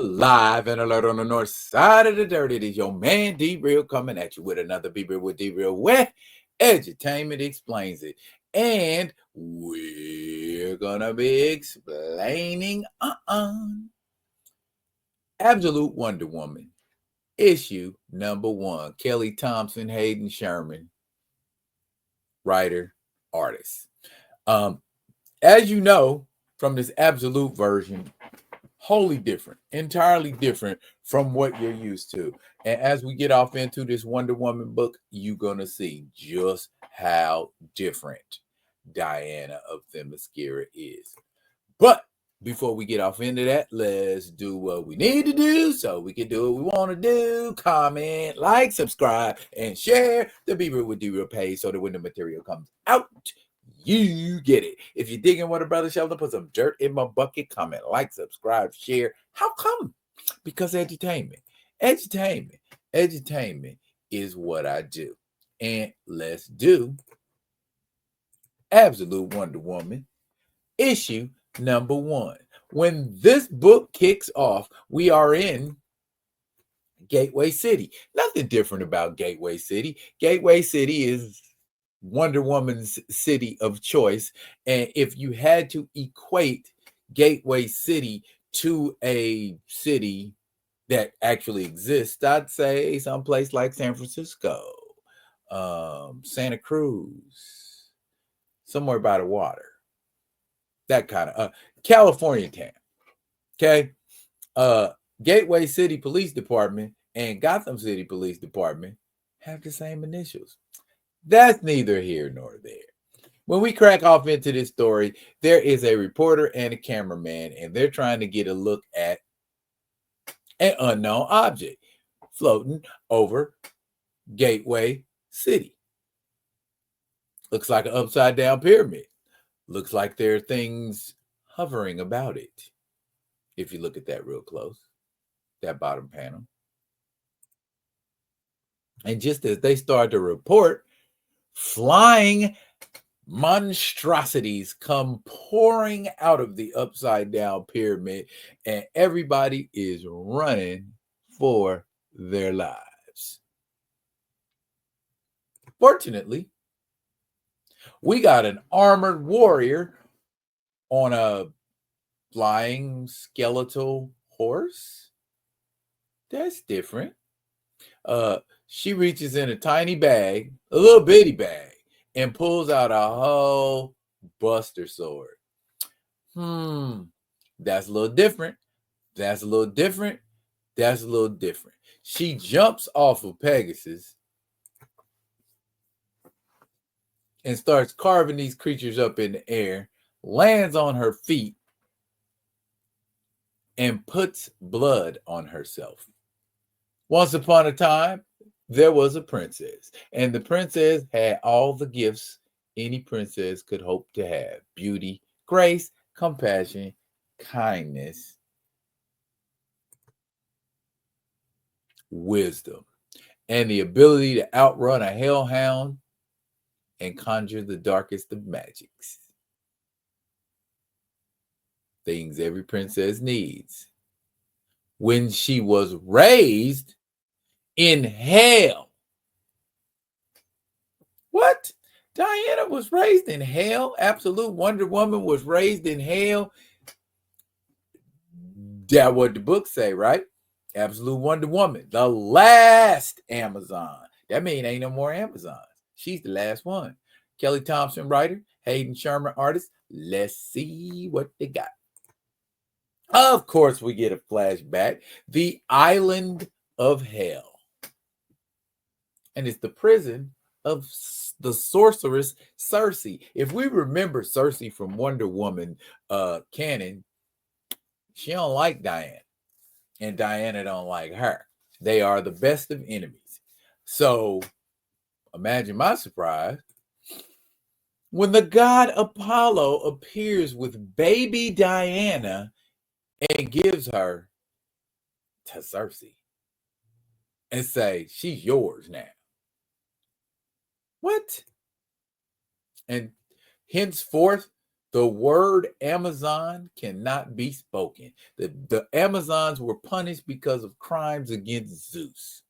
Live and alert on the north side of the dirt. It is your man D-Real coming at you with another Be-Real with D-Real, where edutainment explains it. And we're gonna be explaining Absolute Wonder Woman, issue number 1. Kelly Thompson, Hayden Sherman, writer, artist. As you know from this Absolute version, wholly different, entirely different from what you're used to. And as we get off into this Wonder Woman book, you're going to see just how different Diana of Themyscira is. But before we get off into that, let's do what we need to do so we can do what we want to do. Comment, like, subscribe, and share the Be Real with D-Real page so that when the material comes out, you get it. If you're digging what a brother Sheldon, put some dirt in my bucket. Comment, like, subscribe, share. How come? Because edutainment is what I do. And let's do Absolute Wonder Woman, issue number 1. When this book kicks off, we are in Gateway City. Nothing different about Gateway City. Gateway City is Wonder Woman's city of choice. And if you had to equate Gateway City to a city that actually exists, I'd say someplace like San Francisco, Santa Cruz, somewhere by the water. That kind of California town. Okay. Gateway City Police Department and Gotham City Police Department have the same initials. That's neither here nor there. When we crack off into this story, there is a reporter and a cameraman, and they're trying to get a look at an unknown object floating over Gateway City. Looks like an upside down pyramid. Looks like there are things hovering about it. If you look at that real close, that bottom panel. And just as they start to report, flying monstrosities come pouring out of the upside down pyramid, and everybody is running for their lives. Fortunately, we got an armored warrior on a flying skeletal horse. That's different. She reaches in a tiny bag, a little bitty bag, and pulls out a whole Buster sword. That's a little different. That's a little different. That's a little different. She jumps off of Pegasus and starts carving these creatures up in the air, lands on her feet, and puts blood on herself. Once upon a time, there was a princess, and the princess had all the gifts any princess could hope to have: beauty, grace, compassion, kindness, wisdom, and the ability to outrun a hellhound and conjure the darkest of magics. Things every princess needs. When she was raised in hell. What? Diana was raised in hell? Absolute Wonder Woman was raised in hell? That's what the books say, right? Absolute Wonder Woman, the last Amazon. That means ain't no more Amazons. She's the last one. Kelly Thompson, writer. Hayden Sherman, artist. Let's see what they got. Of course, we get a flashback. The island of hell. And it's the prison of the sorceress Circe. If we remember Circe from Wonder Woman canon, she don't like Diana. And Diana don't like her. They are the best of enemies. So imagine my surprise when the god Apollo appears with baby Diana and gives her to Circe and say, she's yours now. What? And henceforth, The word Amazon cannot be spoken. The Amazons were punished because of crimes against Zeus.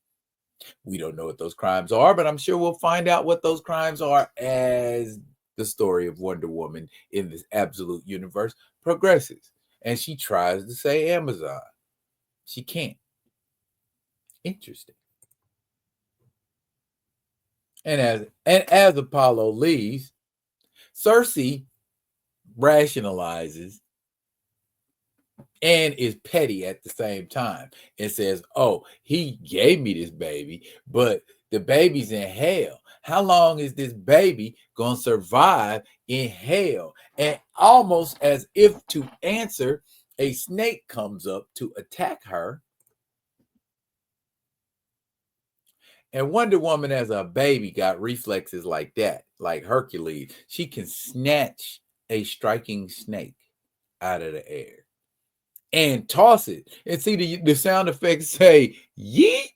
We don't know what those crimes are, but I'm sure we'll find out what those crimes are as the story of Wonder Woman in this absolute universe progresses. And she tries to say Amazon. She can't. Interesting. And as Apollo leaves, Cersei rationalizes and is petty at the same time and says, "Oh, he gave me this baby, but the baby's in hell. How long is this baby going to survive in hell?" And almost as if to answer, a snake comes up to attack her. And Wonder Woman, as a baby, got reflexes like that, like Hercules. She can snatch a striking snake out of the air and toss it. And see the sound effects say, yeet.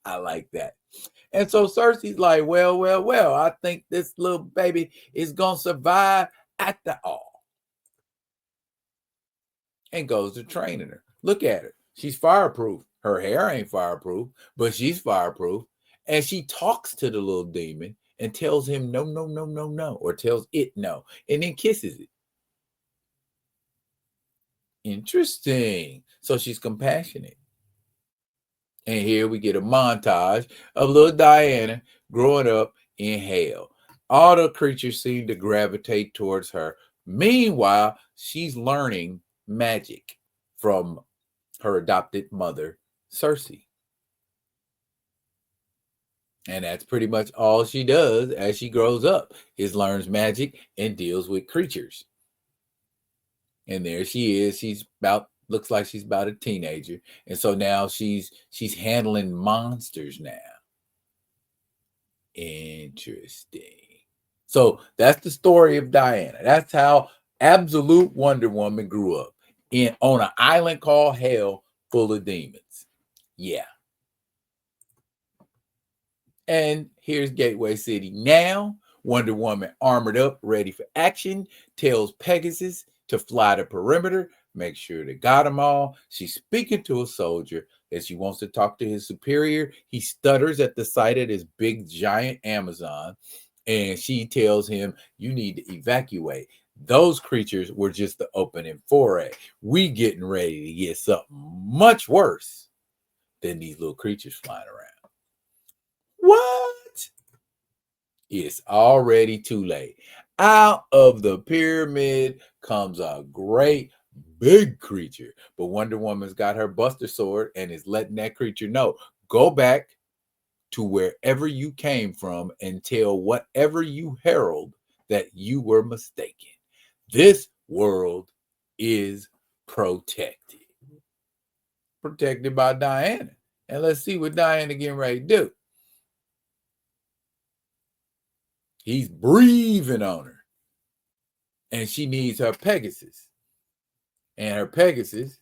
I like that. And so Cersei's like, well, I think this little baby is going to survive after all. And goes to training her. Look at her. She's fireproof. Her hair ain't fireproof, but she's fireproof. And she talks to the little demon and tells him no, no, no, no, no, or tells it no, and then kisses it. Interesting. So she's compassionate. And here we get a montage of little Diana growing up in hell. All the creatures seem to gravitate towards her. Meanwhile, she's learning magic from her adopted mother, Cersei. And that's pretty much all she does as she grows up, is learns magic and deals with creatures. And there she is. Looks like she's about a teenager. And so now she's handling monsters now. Interesting. So that's the story of Diana. That's how absolute Wonder Woman grew up on an island called Hell, full of demons. Yeah. And here's Gateway City now. Wonder Woman armored up, ready for action, tells Pegasus to fly the perimeter, make sure they got them all. She's speaking to a soldier that she wants to talk to his superior. He stutters at the sight of this big giant Amazon, and she tells him, "You need to evacuate. Those creatures were just the opening foray. We getting ready to get something much worse than these little creatures flying around." What? It's already too late. Out of the pyramid comes a great big creature. But Wonder Woman's got her Buster Sword and is letting that creature know, go back to wherever you came from and tell whatever you herald that you were mistaken. This world is protected. Protected by Diana. And let's see what Diana getting ready to do. He's breathing on her. And she needs her Pegasus. And her Pegasus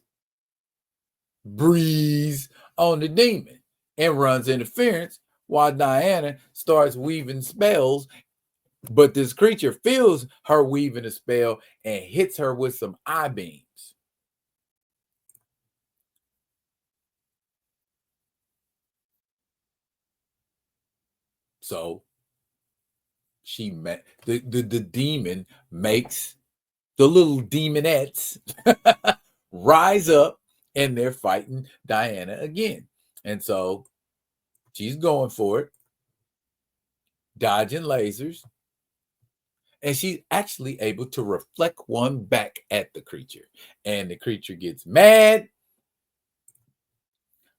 breathes on the demon and runs interference while Diana starts weaving spells. But this creature feels her weaving a spell and hits her with some eye beams. So the demon makes the little demonettes rise up, and they're fighting Diana again. And so she's going for it, dodging lasers, and she's actually able to reflect one back at the creature. And the creature gets mad,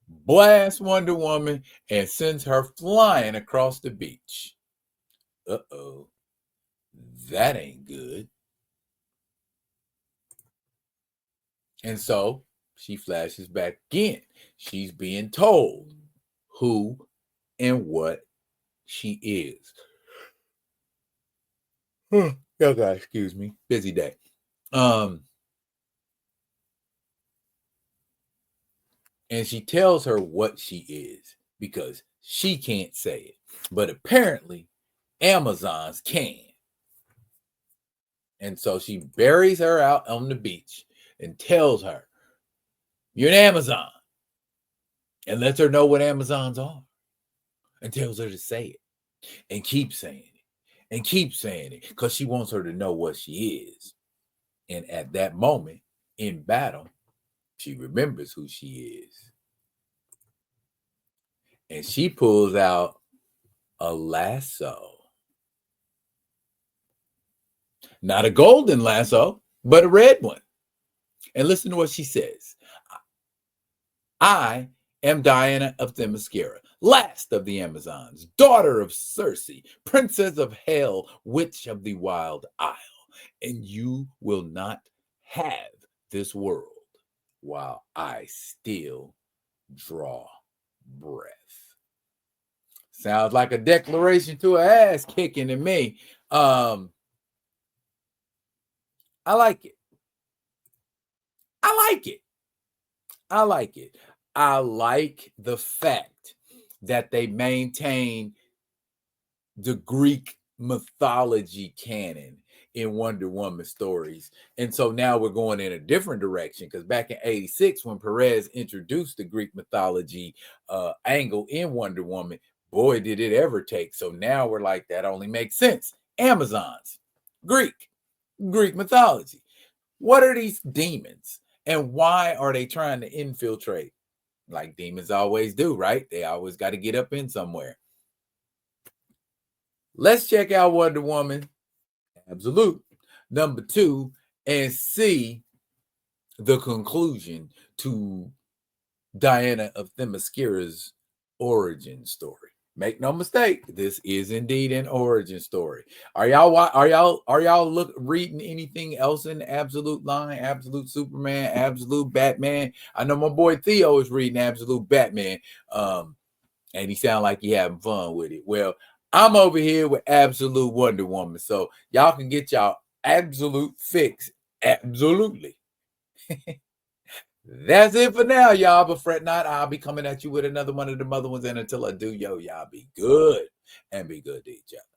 blasts Wonder Woman, and sends her flying across the beach. Uh-oh, that ain't good. And so she flashes back again. She's being told who and what she is. Y'all guys, excuse me. Busy day. And she tells her what she is because she can't say it. But apparently, Amazons can. And so she buries her out on the beach and tells her, "You're an Amazon," and lets her know what Amazons are, and tells her to say it and keep saying it and keep saying it, because she wants her to know what she is. And at that moment in battle, she remembers who she is. And she pulls out a lasso. Not a golden lasso, but a red one. And listen to what she says. "I am Diana of Themyscira, last of the Amazons, daughter of Circe, princess of hell, witch of the wild isle. And you will not have this world while I still draw breath." Sounds like a declaration to an ass kicking to me. I like it. I like it. I like it. I like the fact that they maintain the Greek mythology canon in Wonder Woman stories. And so now we're going in a different direction, because back in 86, when Perez introduced the Greek mythology angle in Wonder Woman, boy, did it ever take. So now we're like, that only makes sense. Amazons, Greek mythology. What are these demons? And why are they trying to infiltrate? Like demons always do, right? They always got to get up in somewhere. Let's check out Wonder Woman Absolute #2 and see the conclusion to Diana of Themyscira's origin story. Make no mistake, this is indeed an origin story. Are y'all reading anything else in the Absolute line? Absolute Superman, Absolute Batman. I know my boy Theo is reading Absolute Batman, and he sound like he having fun with it. Well, I'm over here with Absolute Wonder Woman, so y'all can get y'all absolute fix. Absolutely. That's it for now, y'all. But fret not, I'll be coming at you with another one of the other ones. And until I do, y'all be good and be good to each other.